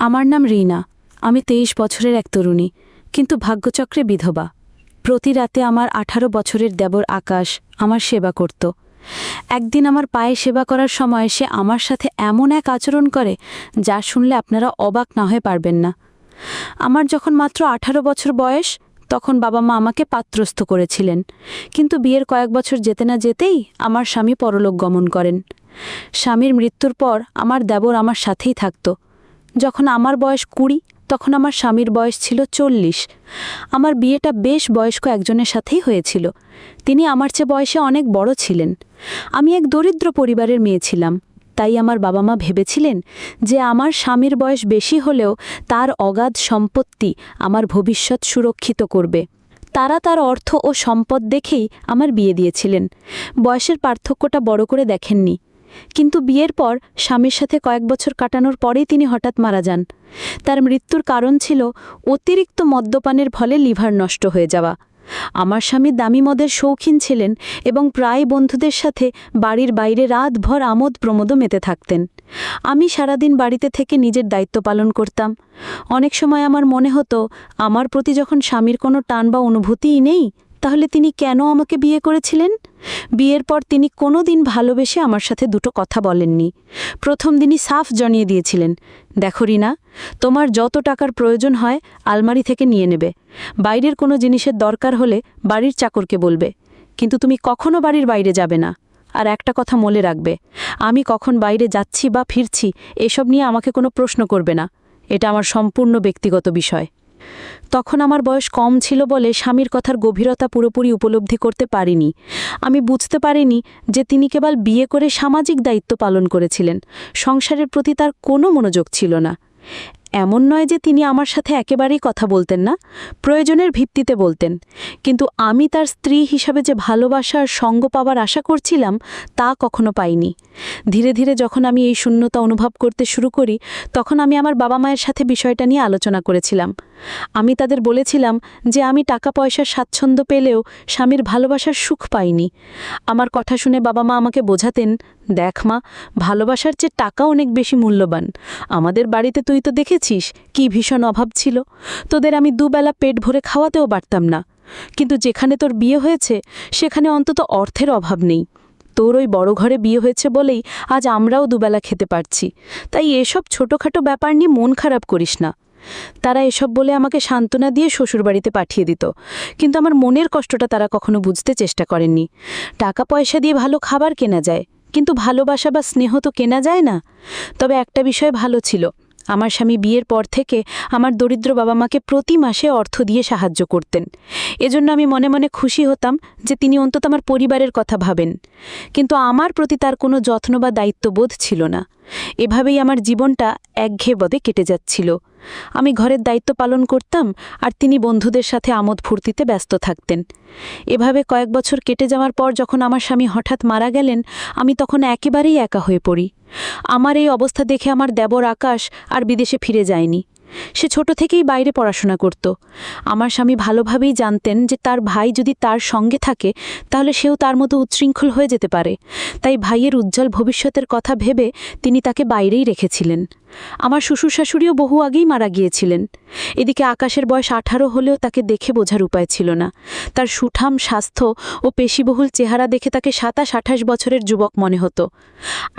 আমার নাম রিনা। আমি ২৩ বছরের এক তরুণী, কিন্তু ভাগ্যচক্রে বিধবা। প্রতি রাতে আমার ১৮ বছরের দেবর আকাশ আমার সেবা করত। একদিন আমার পায়ে সেবা করার সময় সে আমার সাথে এমন এক আচরণ করে যা শুনলে আপনারা অবাক না হয়ে পারবেন না। আমার যখন মাত্র ১৮ বছর বয়স, তখন বাবা মা আমাকে পাত্রস্থ করেছিলেন, কিন্তু বিয়ের কয়েক বছর যেতে না যেতেই আমার স্বামী পরলোক গমন করেন। স্বামীর মৃত্যুর পর আমার দেবর আমার সাথেই থাকত। যখন আমার বয়স ২০, তখন আমার স্বামীর বয়স ছিল ৪০। আমার বিয়েটা বেশ বয়স্ক একজনের সাথেই হয়েছিল। তিনি আমার চেয়ে বয়সে অনেক বড় ছিলেন। আমি এক দরিদ্র পরিবারের মেয়ে ছিলাম, তাই আমার বাবা মা ভেবেছিলেন যে আমার স্বামীর বয়স বেশি হলেও তার অগাধ সম্পত্তি আমার ভবিষ্যৎ সুরক্ষিত করবে। তারা তার অর্থ ও সম্পদ দেখেই আমার বিয়ে দিয়েছিলেন। বয়সের পার্থক্যটা বড় করে দেখেননি। কিন্তু বিয়ের পর স্বামীর সাথে কয়েক বছর কাটানোর পরেই তিনি হঠাৎ মারা যান। তার মৃত্যুর কারণ ছিল অতিরিক্ত মদ্যপানের ফলে লিভার নষ্ট হয়ে যাওয়া। আমার স্বামী দামি মদের শৌখিন ছিলেন এবং প্রায় বন্ধুদের সাথে বাড়ির বাইরে রাতভর আমোদ প্রমোদও মেতে থাকতেন। আমি সারাদিন বাড়িতে থেকে নিজের দায়িত্ব পালন করতাম। অনেক সময় আমার মনে হতো, আমার প্রতি যখন স্বামীর কোনো টান বা অনুভূতিই নেই, তাহলে তিনি কেন আমাকে বিয়ে করেছিলেন? বিয়ের পর তিনি কোনো দিন ভালোবেসে আমার সাথে দুটো কথা বলেননি। প্রথম দিনই সাফ জানিয়ে দিয়েছিলেন, দেখো রিনা, তোমার যত টাকার প্রয়োজন হয় আলমারি থেকে নিয়ে নেবে। বাইরের কোনো জিনিসের দরকার হলে বাড়ির চাকরকে বলবে, কিন্তু তুমি কখনো বাড়ির বাইরে যাবে না। আর একটা কথা মনে রাখবে, আমি কখন বাইরে যাচ্ছি বা ফিরছি এসব নিয়ে আমাকে কোনো প্রশ্ন করবে না। এটা আমার সম্পূর্ণ ব্যক্তিগত বিষয়। তখন আমার বয়স কম ছিল বলে স্বামীর কথার গভীরতা পুরোপুরি উপলব্ধি করতে পারিনি। আমি বুঝতে পারিনি যে তিনি কেবল বিয়ে করে সামাজিক দায়িত্ব পালন করেছিলেন, সংসারের প্রতি তার কোনো মনোযোগ ছিল না। এমন নয় যে তিনি আমার সাথে একেবারেই কথা বলতেন না, প্রয়োজনের ভিত্তিতে বলতেন, কিন্তু আমি তার স্ত্রী হিসাবে যে ভালোবাসা আর সঙ্গ পাওয়ার আশা করছিলাম তা কখনো পাইনি। ধীরে ধীরে যখন আমি এই শূন্যতা অনুভব করতে শুরু করি, তখন আমি আমার বাবা মায়ের সাথে বিষয়টা নিয়ে আলোচনা করেছিলাম। আমি তাদের বলেছিলাম যে আমি টাকা পয়সার স্বাচ্ছন্দ্য পেলেও স্বামীর ভালোবাসার সুখ পাইনি। আমার কথা শুনে বাবা মা আমাকে বোঝাতেন, দেখ মা, ভালোবাসার চেয়ে টাকা অনেক বেশি মূল্যবান। আমাদের বাড়িতে তুই তো দেখেছিস কি ভীষণ অভাব ছিল। তোদের আমি দুবেলা পেট ভরে খাওয়াতেও পারতাম না, কিন্তু যেখানে তোর বিয়ে হয়েছে সেখানে অন্তত অর্থের অভাব নেই। তোর ওই বড় ঘরে বিয়ে হয়েছে বলেই আজ আমরাও দুবেলা খেতে পারছি। তাই এসব ছোটোখাটো ব্যাপার নিয়ে মন খারাপ করিস না। তারা এসব বলে আমাকে সান্ত্বনা দিয়ে শ্বশুরবাড়িতে পাঠিয়ে দিত, কিন্তু আমার মনের কষ্টটা তারা কখনো বুঝতে চেষ্টা করেননি। টাকা পয়সা দিয়ে ভালো খাবার কেনা যায়, কিন্তু ভালোবাসা বা স্নেহ তো কেনা যায় না। তবে একটা বিষয় ভালো ছিল, আমার স্বামী বিয়ের পর থেকে আমার দরিদ্র বাবা মাকে প্রতি মাসে অর্থ দিয়ে সাহায্য করতেন। এজন্য আমি মনে মনে খুশি হতাম যে তিনি অন্তত আমার পরিবারের কথা ভাবেন। কিন্তু আমার প্রতি তার কোনো যত্ন বা দায়িত্ববোধ ছিল না। এভাবেই আমার জীবনটা একঘেয়েভাবে কেটে যাচ্ছিল। আমি ঘরের দায়িত্ব পালন করতাম আর তিনি বন্ধুদের সাথে আমোদ ফুর্তিতে ব্যস্ত থাকতেন। এভাবে কয়েক বছর কেটে যাওয়ার পর যখন আমার স্বামী হঠাৎ মারা গেলেন, আমি তখন একেবারেই একা হয়ে পড়ি। আমার এই অবস্থা দেখে আমার দেবর আকাশ আর বিদেশে ফিরে যায়নি। সে ছোট থেকেই বাইরে পড়াশোনা করত। আমার স্বামী ভালোভাবেই জানতেন যে তার ভাই যদি তার সঙ্গে থাকে তাহলে সেও তার মতো উচ্ছৃঙ্খল হয়ে যেতে পারে। তাই ভাইয়ের উজ্জ্বল ভবিষ্যতের কথা ভেবে তিনি তাকে বাইরেই রেখেছিলেন। আমার শ্বশুর শাশুড়িও বহু আগেই মারা গিয়েছিলেন। এদিকে আকাশের বয়স ১৮ হলেও তাকে দেখে বোঝার উপায় ছিল না। তার সুঠাম স্বাস্থ্য ও পেশিবহুল চেহারা দেখে তাকে ২৭-২৮ বছরের যুবক মনে হতো।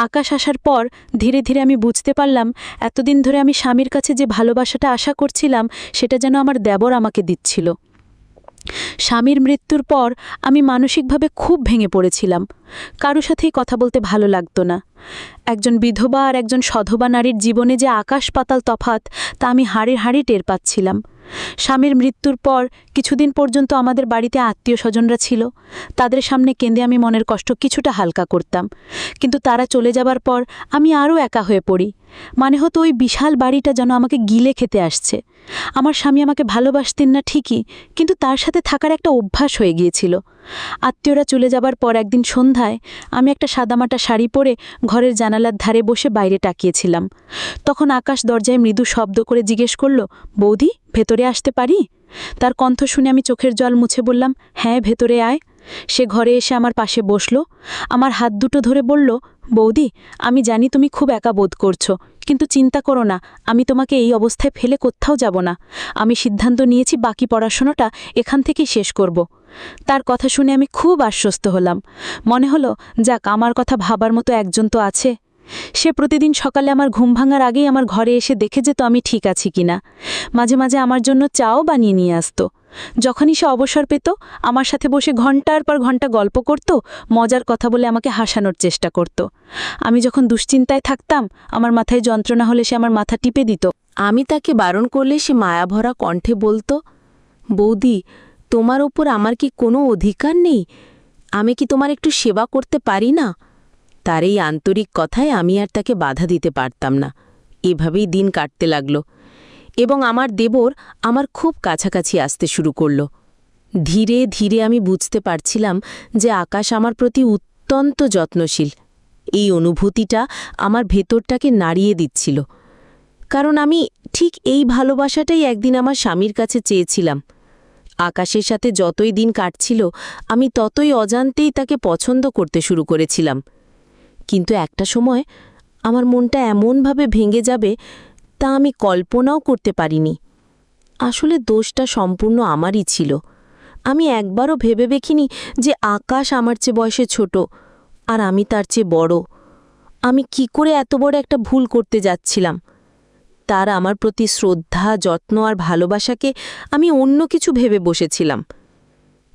আকাশ আসার পর ধীরে ধীরে আমি বুঝতে পারলাম, এতদিন ধরে আমি স্বামীর কাছে যে ভালোবাসাটা আশা করছিলাম সেটা যেন আমার দেবর আমাকে দিচ্ছিল। স্বামীর মৃত্যুর পর আমি মানসিকভাবে খুব ভেঙে পড়েছিলাম। কারো সাথেই কথা বলতে ভালো লাগতো না। একজন বিধবা আর একজন সধবা নারীর জীবনে যে আকাশ পাতাল তফাৎ তা আমি হাড়ে হাড়ে টের পাচ্ছিলাম। স্বামীর মৃত্যুর পর কিছুদিন পর্যন্ত আমাদের বাড়িতে আত্মীয় স্বজনরা ছিল। তাদের সামনে কেঁদে আমি মনের কষ্ট কিছুটা হালকা করতাম, কিন্তু তারা চলে যাবার পর আমি আরও একা হয়ে পড়ি। মানে হতো ওই বিশাল বাড়িটা যেন আমাকে গিলে খেতে আসছে। আমার স্বামী আমাকে ভালোবাসতেন না ঠিকই, কিন্তু তার সাথে থাকার একটা অভ্যাস হয়ে গিয়েছিল। আত্মীয়রা চলে যাবার পর একদিন সন্ধ্যায় আমি একটা সাদামাটা শাড়ি পরে ঘরের জানালার ধারে বসে বাইরে তাকিয়েছিলাম। তখন আকাশ দরজায় মৃদু শব্দ করে জিজ্ঞেস করল, বৌদি, ভেতরে আসতে পারি? তার কণ্ঠ শুনে আমি চোখের জল মুছে বললাম, হ্যাঁ, ভেতরে আয়। সে ঘরে এসে আমার পাশে বসল, আমার হাত দুটো ধরে বলল, বৌদি, আমি জানি তুমি খুব একা বোধ করছো, কিন্তু চিন্তা করো না, আমি তোমাকে এই অবস্থায় ফেলে কোথাও যাব না। আমি সিদ্ধান্ত নিয়েছি বাকি পড়াশোনাটা এখান থেকেই শেষ করব। তার কথা শুনে আমি খুব আশ্বস্ত হলাম। মনে হলো, যাক, আমার কথা ভাবার মতো একজন তো আছে। সে প্রতিদিন সকালে আমার ঘুম ভাঙার আগেই আমার ঘরে এসে দেখে যেত আমি ঠিক আছি কিনা। মাঝে মাঝে আমার জন্য চাও বানিয়ে নিয়ে আসতো। যখনই সে অবসর পেত, আমার সাথে বসে ঘন্টার পর ঘন্টা গল্প করত, মজার কথা বলে আমাকে হাসানোর চেষ্টা করত। আমি যখন দুশ্চিন্তায় থাকতাম, আমার মাথায় যন্ত্রণা হলে সে আমার মাথা টিপে দিত। আমি তাকে বারণ করলে সে মায়াভরা কণ্ঠে বলতো, বৌদি, তোমার ওপর আমার কি কোনো অধিকার নেই? আমি কি তোমার একটু সেবা করতে পারি না? তার এই আন্তরিক কথায় আমি আর তাকে বাধা দিতে পারতাম না। এভাবেই দিন কাটতে লাগল এবং আমার দেবর আমার খুব কাছাকাছি আসতে শুরু করল। ধীরে ধীরে আমি বুঝতে পারছিলাম যে আকাশ আমার প্রতি অত্যন্ত যত্নশীল। এই অনুভূতিটা আমার ভেতরটাকে নাড়িয়ে দিচ্ছিল, কারণ আমি ঠিক এই ভালোবাসাটাই একদিন আমার স্বামীর কাছে চেয়েছিলাম। আকাশের সাথে যতই দিন কাটছিল, আমি ততই অজান্তেই তাকে পছন্দ করতে শুরু করেছিলাম। কিন্তু একটা সময় আমার মনটা এমনভাবে ভেঙে যাবে তা আমি কল্পনাও করতে পারিনি। আসলে দোষটা সম্পূর্ণ আমারই ছিল। আমি একবারও ভেবে দেখিনি যে আকাশ আমার চেয়ে বয়সে ছোট আর আমি তার চেয়ে বড়। আমি কি করে এত বড় একটা ভুল করতে যাচ্ছিলাম? তার আমার প্রতি শ্রদ্ধা, যত্ন আর ভালোবাসাকে আমি অন্য কিছু ভেবে বসেছিলাম।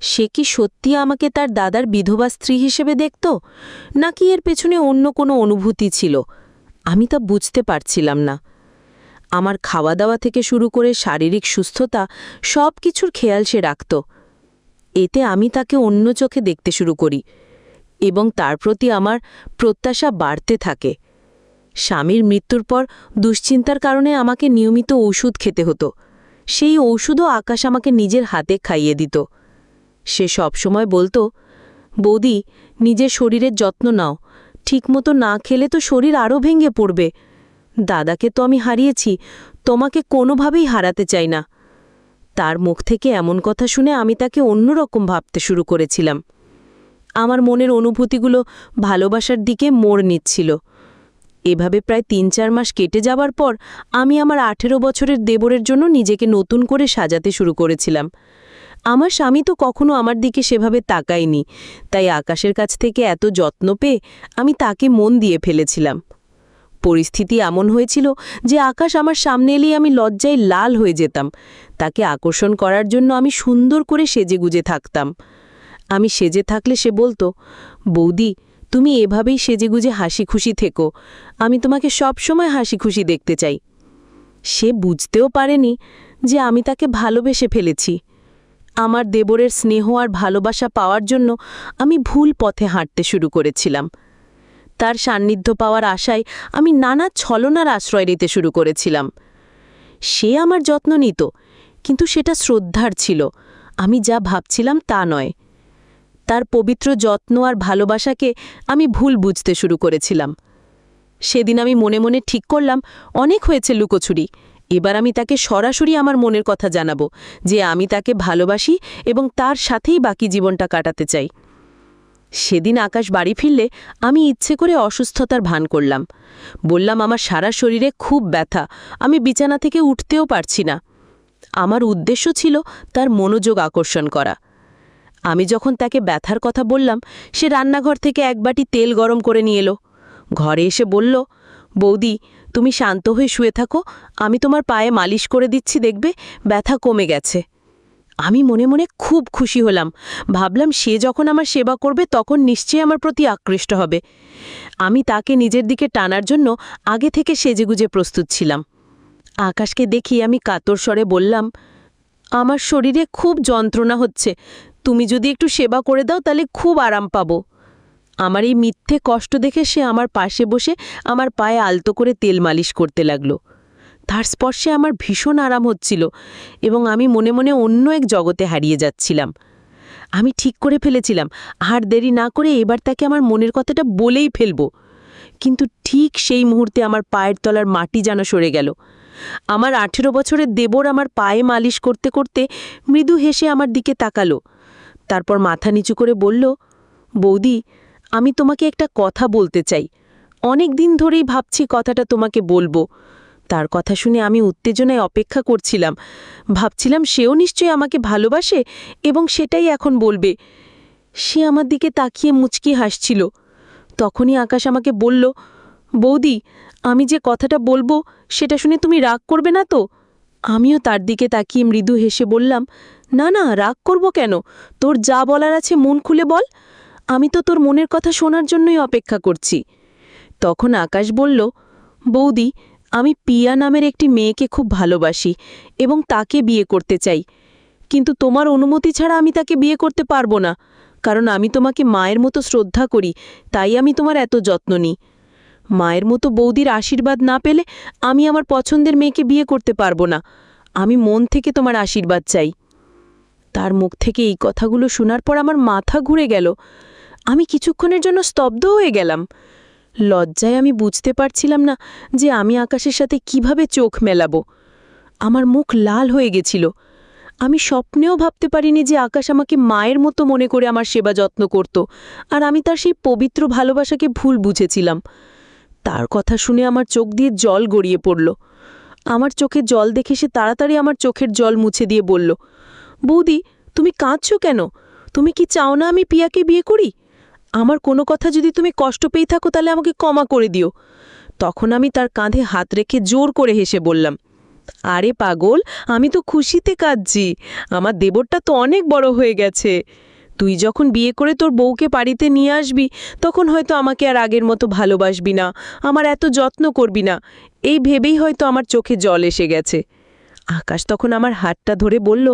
সে কি সত্যি আমাকে তার দাদার বিধবা স্ত্রী হিসেবে দেখত, নাকি এর পেছনে অন্য কোনো অনুভূতি ছিল? আমি তা বুঝতে পারছিলাম না। আমার খাওয়া দাওয়া থেকে শুরু করে শারীরিক সুস্থতা, সব কিছুর খেয়াল সে রাখত। এতে আমি তাকে অন্য চোখে দেখতে শুরু করি এবং তার প্রতি আমার প্রত্যাশা বাড়তে থাকে। স্বামীর মৃত্যুর পর দুশ্চিন্তার কারণে আমাকে নিয়মিত ওষুধ খেতে হতো। সেই ওষুধও আকাশ আমাকে নিজের হাতে খাইয়ে দিত। সে সবসময় বলতো, বৌদি, নিজের শরীরের যত্ন নাও, ঠিকমতো না খেলে তো শরীর আরও ভেঙে পড়বে। দাদাকে তো আমি হারিয়েছি, তোমাকে কোনোভাবেই হারাতে চাই না। তার মুখ থেকে এমন কথা শুনে আমি তাকে অন্যরকম ভাবতে শুরু করেছিলাম। আমার মনের অনুভূতিগুলো ভালোবাসার দিকে মোড় নিচ্ছিল। এভাবে প্রায় ৩-৪ মাস কেটে যাবার পর আমি আমার ১৮ বছরের দেবরের জন্য নিজেকে নতুন করে সাজাতে শুরু করেছিলাম। আমার স্বামী তো কখনো আমার দিকে সেভাবে তাকায়নি, তাই আকাশের কাছ থেকে এত যত্ন পেয়ে আমি তাকে মন দিয়ে ফেলেছিলাম। পরিস্থিতি এমন হয়েছিল যে আকাশ আমার সামনে এলেই আমি লজ্জায় লাল হয়ে যেতাম। তাকে আকর্ষণ করার জন্য আমি সুন্দর করে সেজেগুজে থাকতাম। আমি সেজে থাকলে সে বলতো, বৌদি, তুমি এভাবেই সেজেগুজে হাসি খুশি থেকো, আমি তোমাকে সবসময় হাসি খুশি দেখতে চাই। সে বুঝতেও পারেনি যে আমি তাকে ভালোবেসে ফেলেছি। আমার দেবরের স্নেহ আর ভালোবাসা পাওয়ার জন্য আমি ভুল পথে হাঁটতে শুরু করেছিলাম। তার সান্নিধ্য পাওয়ার আশায় আমি নানা ছলনার আশ্রয় নিতে শুরু করেছিলাম। সে আমার যত্ন নিত, কিন্তু সেটা শ্রদ্ধার ছিল, আমি যা ভাবছিলাম তা নয়। তার পবিত্র যত্ন আর ভালোবাসাকে আমি ভুল বুঝতে শুরু করেছিলাম। সেদিন আমি মনে মনে ঠিক করলাম, অনেক হয়েছে লুকোছুরি, এবার আমি তাকে সরাসরি আমার মনের কথা জানাবো যে আমি তাকে ভালোবাসি এবং তার সাথেই বাকি জীবনটা কাটাতে চাই। সেদিন আকাশ বাড়ি ফিরলে আমি ইচ্ছে করে অসুস্থতার ভান করলাম। বললাম, আমার সারা শরীরে খুব ব্যথা, আমি বিছানা থেকে উঠতেও পারছি না। আমার উদ্দেশ্য ছিল তার মনোযোগ আকর্ষণ করা। আমি যখন তাকে ব্যথার কথা বললাম, সে রান্নাঘর থেকে এক বাটি তেল গরম করে নিয়ে এলো। ঘরে এসে বলল, বৌদি, তুমি শান্ত হয়ে শুয়ে থাকো, আমি তোমার পায়ে মালিশ করে দিচ্ছি, দেখবে ব্যথা কমে গেছে। আমি মনে মনে খুব খুশি হলাম। ভাবলাম, সে যখন আমার সেবা করবে তখন নিশ্চয়ই আমার প্রতি আকৃষ্ট হবে। আমি তাকে নিজের দিকে টানার জন্য আগে থেকে সেজেগুজে প্রস্তুত ছিলাম। আকাশকে দেখি আমি কাতর স্বরে বললাম, আমার শরীরে খুব যন্ত্রণা হচ্ছে, তুমি যদি একটু সেবা করে দাও তাহলে খুব আরাম পাবো। আমার এই মিথ্যে কষ্ট দেখে সে আমার পাশে বসে আমার পায়ে আলতো করে তেল মালিশ করতে লাগল। তার স্পর্শে আমার ভীষণ আরাম হচ্ছিল এবং আমি মনে মনে অন্য এক জগতে হারিয়ে যাচ্ছিলাম। আমি ঠিক করে ফেলেছিলাম, আর দেরি না করে এবার তাকে আমার মনের কথাটা বলেই ফেলব। কিন্তু ঠিক সেই মুহূর্তে আমার পায়ের তলার মাটি যেন সরে গেল। আমার ১৮ বছরের দেবর আমার পায়ে মালিশ করতে করতে মৃদু হেসে আমার দিকে তাকালো। তারপর মাথা নিচু করে বলল, বৌদি, আমি তোমাকে একটা কথা বলতে চাই। অনেক দিন ধরেই ভাবছি কথাটা তোমাকে বলবো। তার কথা শুনে আমি উত্তেজনায় অপেক্ষা করছিলাম। ভাবছিলাম সেও নিশ্চয়ই আমাকে ভালোবাসে এবং সেটাই এখন বলবে। সে আমার দিকে তাকিয়ে মুচকি হাসছিল। তখনই আকাশ আমাকে বলল, বৌদি, আমি যে কথাটা বলবো সেটা শুনে তুমি রাগ করবে না তো? আমিও তার দিকে তাকিয়ে মৃদু হেসে বললাম, না না, রাগ করব কেন? তোর যা বলার আছে মন খুলে বল। আমি তো তোর মনের কথা শোনার জন্যই অপেক্ষা করছি। তখন আকাশ বলল, বৌদি, আমি পিয়া নামের একটি মেয়েকে খুব ভালোবাসি এবং তাকে বিয়ে করতে চাই। কিন্তু তোমার অনুমতি ছাড়া আমি তাকে বিয়ে করতে পারবো না, কারণ আমি তোমাকে মায়ের মতো শ্রদ্ধা করি, তাই আমি তোমার এত যত্ন নিই। মায়ের মতো বৌদির আশীর্বাদ না পেলে আমি আমার পছন্দের মেয়েকে বিয়ে করতে পারবো না। আমি মন থেকে তোমার আশীর্বাদ চাই। তার মুখ থেকে এই কথাগুলো শোনার পর আমার মাথা ঘুরে গেল। আমি কিছুক্ষণের জন্য স্তব্ধ হয়ে গেলাম। লজ্জায় আমি বুঝতে পারছিলাম না যে আমি আকাশের সাথে কিভাবে চোখ মেলাবো। আমার মুখ লাল হয়ে গেছিল। আমি স্বপ্নেও ভাবতে পারিনি যে আকাশ আমাকে মায়ের মতো মনে করে আমার সেবা যত্ন করত, আর আমি তার সেই পবিত্র ভালোবাসাকে ভুল বুঝেছিলাম। তার কথা শুনে আমার চোখ দিয়ে জল গড়িয়ে পড়ল। আমার চোখে জল দেখে সে তাড়াতাড়ি আমার চোখের জল মুছে দিয়ে বলল, বৌদি, তুমি কাঁদছ কেন? তুমি কি চাও না আমি পিয়াকে বিয়ে করি? আমার কোনো কথা যদি তুমি কষ্ট পেয়ে থাকো তাহলে আমাকে ক্ষমা করে দিও। তখন আমি তার কাঁধে হাত রেখে জোর করে হেসে বললাম, আরে পাগল, আমি তো খুশিতে কাঁদছি। আমার দেবরটা তো অনেক বড় হয়ে গেছে। তুই যখন বিয়ে করে তোর বউকে বাড়িতে নিয়ে আসবি তখন হয়তো আমাকে আর আগের মতো ভালোবাসবি না, আমার এত যত্ন করবি না, এই ভেবেই হয়তো আমার চোখে জল এসে গেছে। আকাশ তখন আমার হাতটা ধরে বলল,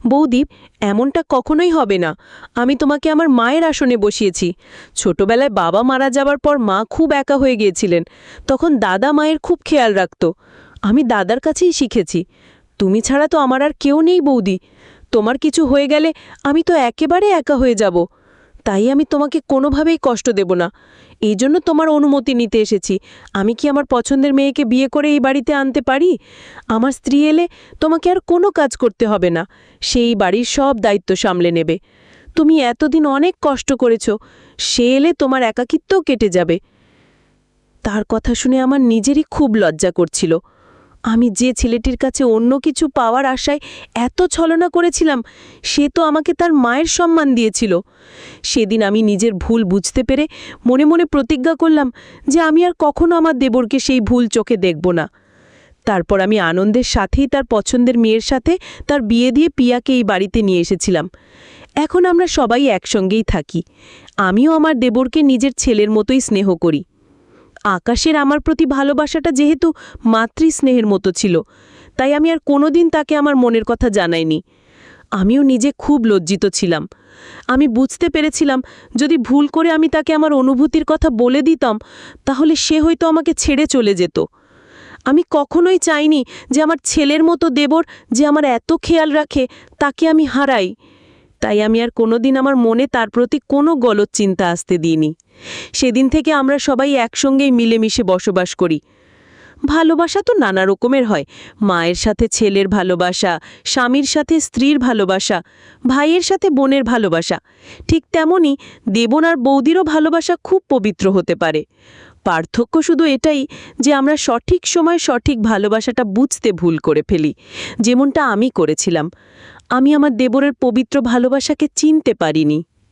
বৌদি, এমনটা কখনোই হবে না। আমি তোমাকে আমার মায়ের আসনে বসিয়েছি। ছোটবেলায় বাবা মারা যাবার পর মা খুব একা হয়ে গিয়েছিলেন, তখন দাদা মায়ের খুব খেয়াল রাখত। আমি দাদার কাছেই শিখেছি। তুমি ছাড়া তো আমার আর কেউ নেই বৌদি। তোমার কিছু হয়ে গেলে আমি তো একেবারে একা হয়ে যাব। তাই আমি তোমাকে কোনোভাবেই কষ্ট দেব না। এই জন্য তোমার অনুমতি নিতে এসেছি। আমি কি আমার পছন্দের মেয়েকে বিয়ে করে এই বাড়িতে আনতে পারি? আমার স্ত্রী এলে তোমাকে আর কোনো কাজ করতে হবে না, সেই বাড়ির সব দায়িত্ব সামলে নেবে। তুমি এতদিন অনেক কষ্ট করেছ, সে এলে তোমার একাকিত্বও কেটে যাবে। তার কথা শুনে আমার নিজেরই খুব লজ্জা করছিল। আমি যে ছেলেটির কাছে অন্য কিছু পাওয়ার আশায় এত ছলনা করেছিলাম, সে তো আমাকে তার মায়ের সম্মান দিয়েছিল। সেদিন আমি নিজের ভুল বুঝতে পেরে মনে মনে প্রতিজ্ঞা করলাম যে আমি আর কখনো আমার দেবরকে সেই ভুল চোখে দেখব না। তারপর আমি আনন্দের সাথেই তার পছন্দের মেয়ের সাথে তার বিয়ে দিয়ে পিয়াকে এই বাড়িতে নিয়ে এসেছিলাম। এখন আমরা সবাই একসঙ্গেই থাকি। আমিও আমার দেবরকে নিজের ছেলের মতোই স্নেহ করি। আকাশের আমার প্রতি ভালোবাসাটা যেহেতু মাতৃস্নেহের মতো ছিল, তাই আমি আর কোনোদিন তাকে আমার মনের কথা জানাইনি। আমিও নিজে খুব লজ্জিত ছিলাম। আমি বুঝতে পেরেছিলাম যদি ভুল করে আমি তাকে আমার অনুভূতির কথা বলে দিতাম তাহলে সে হয়তো আমাকে ছেড়ে চলে যেত। আমি কখনোই চাইনি যে আমার ছেলের মতো দেবর, যে আমার এত খেয়াল রাখে, তাকে আমি হারাই। তাই আমি আর কোনোদিন আমার মনে তার প্রতি কোনো গলদ চিন্তা আসতে দিইনি। সেদিন থেকে আমরা সবাই একসঙ্গেই মিলেমিশে বসবাস করি। ভালোবাসা তো নানা রকমের হয়। মায়ের সাথে ছেলের ভালোবাসা, স্বামীর সাথে স্ত্রীর ভালোবাসা, ভাইয়ের সাথে বোনের ভালোবাসা। ঠিক তেমনি দেবন আর বৌদিরও ভালোবাসা খুব পবিত্র হতে পারে। পার্থক্য শুধু এটাই যে আমরা সঠিক সময় সঠিক ভালোবাসাটা বুঝতে ভুল করে ফেলি, যেমনটা আমি করেছিলাম। আমি আমার দেবরের পবিত্র ভালোবাসাকে চিনতে পারিনি।